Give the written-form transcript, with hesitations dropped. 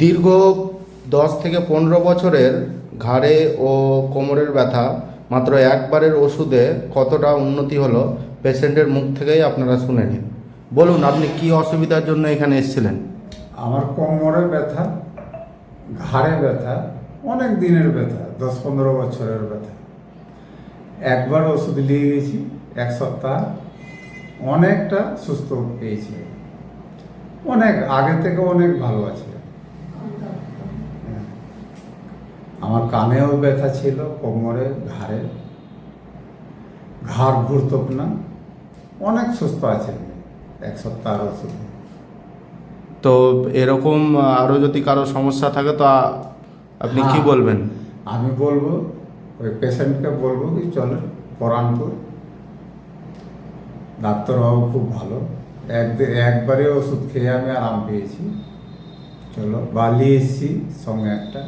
দীর্ঘ 10 থেকে 15 বছরের ঘাড়ে ও কোমরের ব্যথা মাত্র একবারের ওষুধে কতটা উন্নতি হলো পেশেন্টের মুখ থেকেই আপনারা শুনে নিন। বলুন, আপনি কি অসুবিধার জন্য এখানে এসেছিলেন? আমার কোমরে ব্যথা, ঘাড়ে ব্যথা, অনেক দিনের ব্যথা, 10-15 বছরের ব্যথা। একবার ওষুধ নিয়ে গেছি, 1 সপ্তাহ, অনেকটা সুস্থ পেয়েছি। অনেক আগে থেকে অনেক ভালো আছে। আমার কানেও ব্যথা ছিল, কোমরে, ঘাড়ে, ঘাড় ঘুরত না। অনেক সুস্থ আছে 1 সপ্তাহ ওষুধ। তো এরকম আরও যদি কারো সমস্যা থাকে তো আপনি কি হ্যাঁ, বলবেন? আমি বলবো ওই পেশেন্টকে বলবো কি চলে পরানপুর, ডাক্তারবাবু খুব ভালো। একবারে ওষুধ খেয়ে আমি আরাম পেয়েছি। চলো বালি এসছি সঙ্গে একটা।